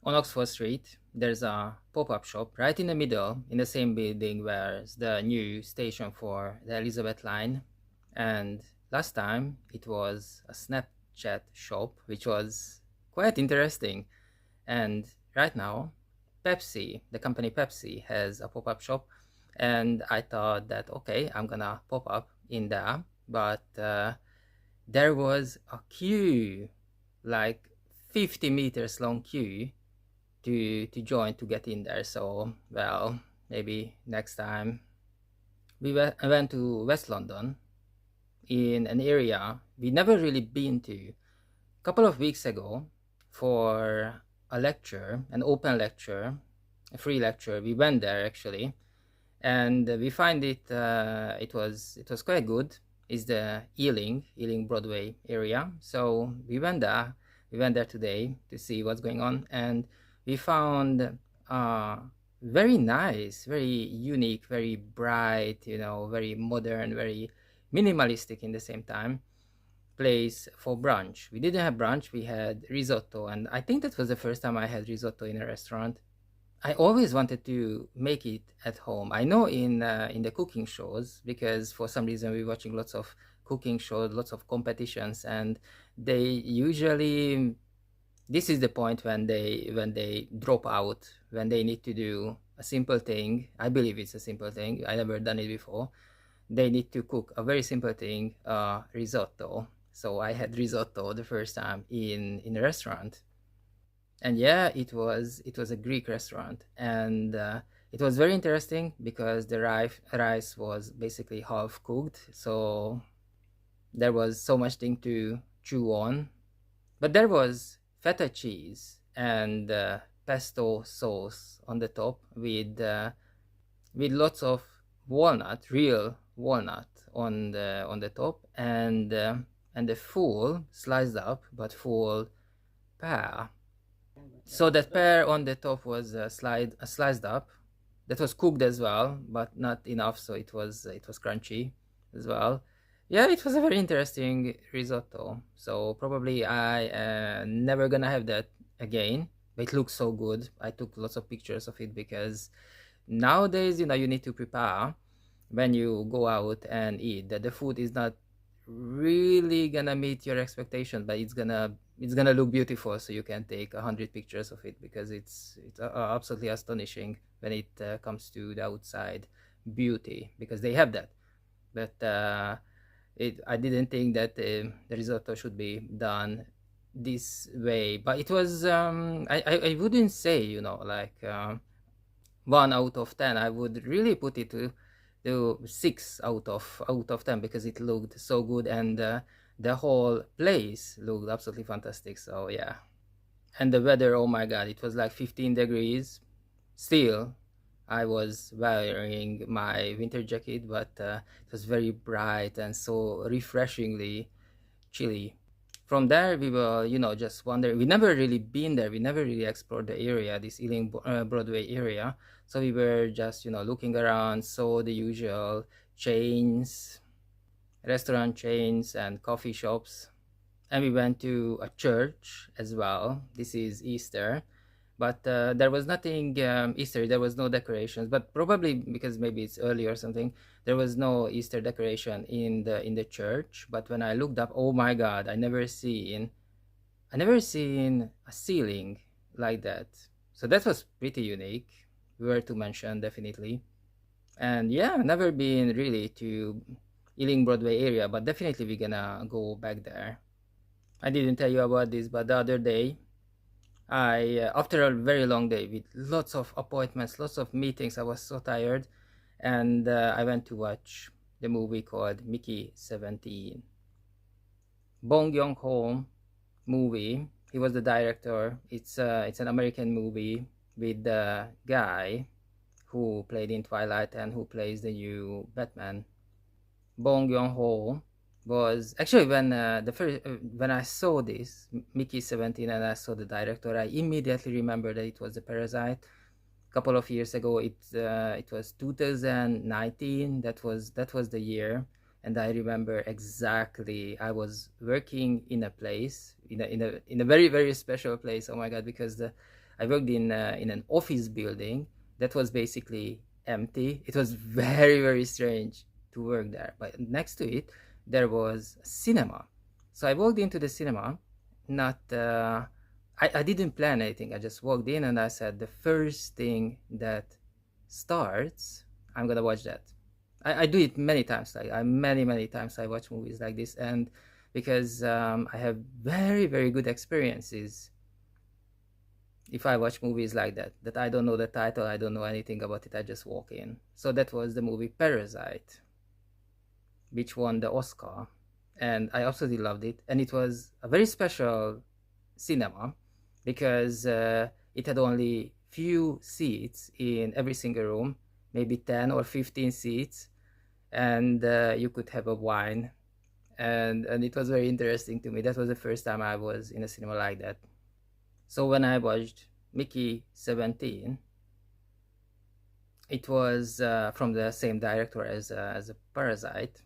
On Oxford Street, there's a pop-up shop right in the middle, in the same building where's the new station for the Elizabeth line. And last time it was a Snapchat shop, which was quite interesting. And right now, Pepsi, the company Pepsi, has a pop-up shop, and I thought that okay, I'm gonna pop up in there, but there was a queue, like 50 meters long queue to join to get in there. So well, maybe next time. I went to West London in an area we never really been to. A couple of weeks ago for a lecture, an open lecture, a free lecture. We went there actually, and we find it was quite good. Is the Ealing Broadway area. So we went there. We went there today to see what's going on, and we found very nice, very unique, very bright, very modern, very minimalistic in the same time place for brunch. We didn't have brunch, we had risotto, and I think that was the first time I had risotto in a restaurant. I always wanted to make it at home. I know in the cooking shows, because for some reason we're watching lots of cooking shows, lots of competitions, and they usually, this is the point when they drop out, when they need to do a simple thing. I believe it's a simple thing. I never done it before. They need to cook a very simple thing, risotto. So I had risotto the first time in a restaurant, and yeah, it was a Greek restaurant, and it was very interesting because the rice was basically half cooked, so there was so much thing to chew on. But there was feta cheese and pesto sauce on the top with lots of walnut, real walnut on the top, and the full sliced up but full pear. So that pear on the top was sliced up. That was cooked as well, but not enough, so it was crunchy as well. Yeah, it was a very interesting risotto. So probably I never gonna have that again. But it looks so good. I took lots of pictures of it because nowadays, you need to prepare when you go out and eat, that the food is not really gonna meet your expectations, but it's gonna look beautiful, so you can take 100 pictures of it, because it's absolutely astonishing when it comes to the outside beauty, because they have that. But I didn't think that the risotto should be done this way, but it was I wouldn't say, like 1 out of 10. I would really put it to 6 out of 10, because it looked so good, and the whole place looked absolutely fantastic. So yeah, and the weather, oh my god, it was like 15 degrees. Still, I was wearing my winter jacket, but it was very bright and so refreshingly chilly. From there, we were, just wondering. We never really been there. We never really explored the area, this Ealing Broadway area. So we were just, looking around, saw the usual chains, restaurant chains, and coffee shops. And we went to a church as well. This is Easter, but there was nothing Easter. There was no decorations, but probably because maybe it's early or something, there was no Easter decoration in the church. But when I looked up, oh my god, I never seen a ceiling like that. So that was pretty unique. Were to mention, definitely. And yeah, never been really to Ealing Broadway area, but definitely we're gonna go back there. I didn't tell you about this, but the other day, after a very long day with lots of appointments, lots of meetings, I was so tired, and I went to watch the movie called Mickey 17. Bong Joon-ho movie. He was the director. It's an American movie with the guy who played in Twilight and who plays the new Batman. Bong Joon-ho was actually, when I saw this Mickey 17 and I saw the director, I immediately remembered that it was the Parasite. A couple of years ago, it was 2019. That was the year, And I remember exactly, I was working in a place, in a very very special place. Oh my god, because I worked in an office building that was basically empty. It was very very strange to work there, but next to it there was a cinema. So I walked into the cinema, not I didn't plan anything. I just walked in and I said, the first thing that starts, I'm gonna watch that. I do it many times. Like many times I watch movies like this, and because I have very very good experiences if I watch movies like that. That I don't know the title, I don't know anything about it. I just walk in. So that was the movie Parasite, which won the Oscar, and I absolutely loved it. And it was a very special cinema because it had only few seats in every single room, maybe 10 or 15 seats, and you could have a wine, and it was very interesting to me. That was the first time I was in a cinema like that. So when I watched Mickey 17, it was from the same director as a Parasite,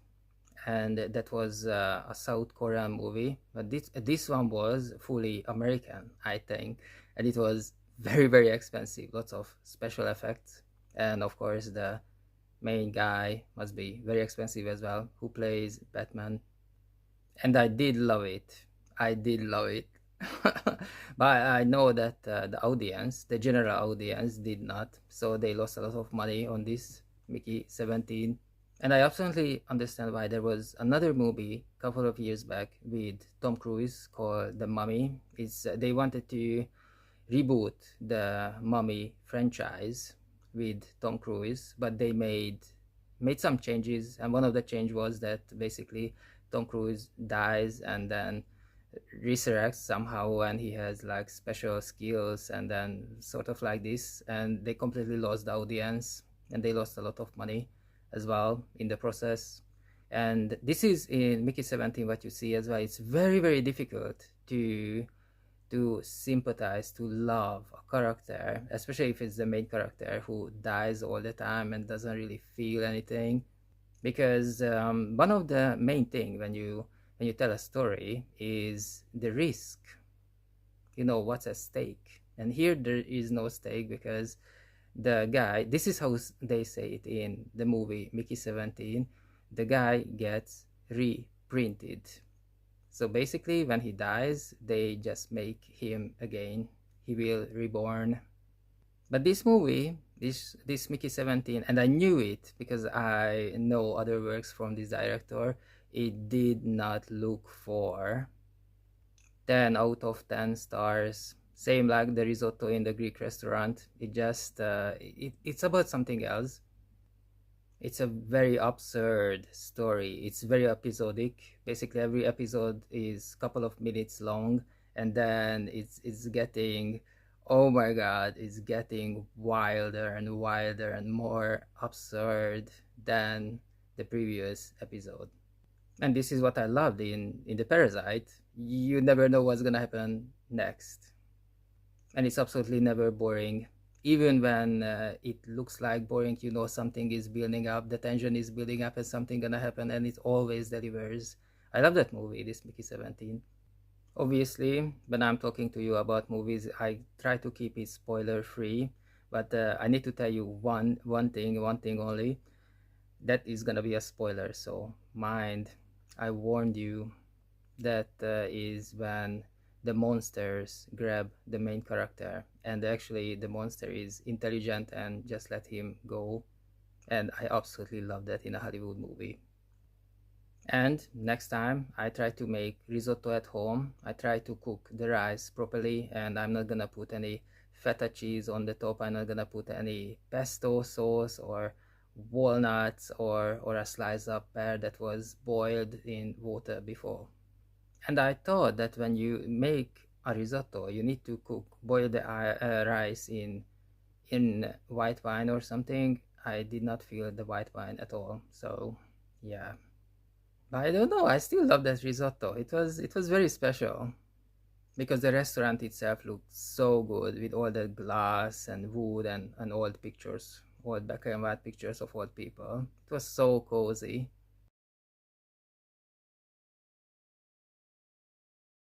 and that was a South Korean movie. But this one was fully American, I think, and it was very very expensive. Lots of special effects, and of course the main guy must be very expensive as well, who plays Batman. And I did love it. I did love it. But I know that the audience, the general audience, did not. So they lost a lot of money on this Mickey 17. And I absolutely understand why. There was another movie a couple of years back with Tom Cruise called The Mummy. It's they wanted to reboot the Mummy franchise with Tom Cruise, but they made some changes, and one of the change was that basically Tom Cruise dies and then resurrects somehow, and he has like special skills, and then sort of like this, and they completely lost the audience, and they lost a lot of money as well in the process. And this is in Mickey 17 what you see as well. It's very very difficult to sympathize, to love a character, especially if it's the main character who dies all the time and doesn't really feel anything. Because one of the main thing when you tell a story is the risk. You know what's at stake, and here there is no stake because the guy. This is how they say it in the movie Mickey 17. The guy gets reprinted. So basically, when he dies, they just make him again. He will reborn. But this movie, this Mickey 17, and I knew it because I know other works from this director. It did not look for 10 out of 10 stars. Same like the risotto in the Greek restaurant. It just it's about something else. It's a very absurd story. It's very episodic. Basically, every episode is a couple of minutes long, and then it's getting, oh my god, it's getting wilder and wilder and more absurd than the previous episode. And this is what I loved in the Parasite. You never know what's gonna happen next, and it's absolutely never boring. Even when it looks like boring, you know something is building up, the tension is building up, and something gonna happen, and it always delivers. I love that movie, this Mickey 17. Obviously, when I'm talking to you about movies, I try to keep it spoiler free, but I need to tell you one thing only. That is gonna be a spoiler, so mind. I warned you. That is when the monsters grab the main character, and actually the monster is intelligent and just let him go. And I absolutely love that in a Hollywood movie. And next time I try to make risotto at home, I try to cook the rice properly, and I'm not gonna put any feta cheese on the top. I'm not gonna put any pesto sauce or walnuts or a slice of pear that was boiled in water before. And I thought that when you make a risotto, you need to boil the rice in white wine or something. I did not feel the white wine at all. So, yeah. But I don't know. I still love that risotto. It was very special because the restaurant itself looked so good with all the glass and wood and old pictures, old black and white pictures of old people. It was so cozy.